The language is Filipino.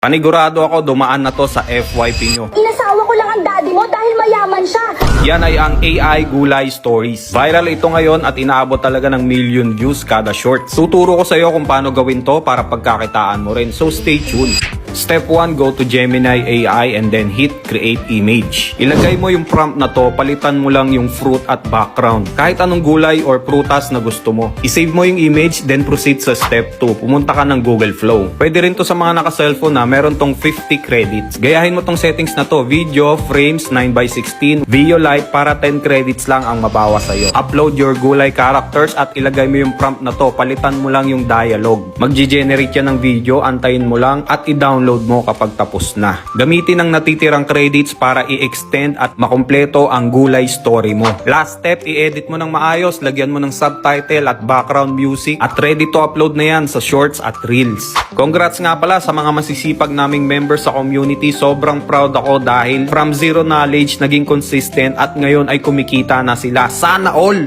Panigurado ako dumaan na to sa FYP nyo. Inasawa ko lang ang daddy mo dahil mayaman siya. Yan ay ang AI Gulay Stories. Viral ito ngayon at inaabot talaga ng million views kada short. Tuturo ko sa iyo kung paano gawin to para pagkakitaan mo rin. So stay tuned. Step 1, go to Gemini AI and then hit create image. Ilagay mo yung prompt na to, palitan mo lang yung fruit at background. Kahit anong gulay or prutas na gusto mo. I-save mo yung image, then proceed sa step 2. Pumunta ka ng Google Flow. Pwede rin to sa mga naka-cellphone na meron tong 50 credits. Gayahin mo tong settings na to, video, frames, 9:16, video light para 10 credits lang ang mabawas sa'yo. Upload your gulay characters at ilagay mo yung prompt na to, palitan mo lang yung dialogue. Mag-generate yan ng video, antayin mo lang at i-download mo kapag tapos na. Gamitin ang natitirang credits para i-extend at makumpleto ang gulay story mo. Last step, i-edit mo ng maayos, lagyan mo ng subtitle at background music at ready to upload na yan sa shorts at reels. Congrats nga pala sa mga masisipag naming members sa community. Sobrang proud ako dahil from zero knowledge naging consistent at ngayon ay kumikita na sila. Sana all!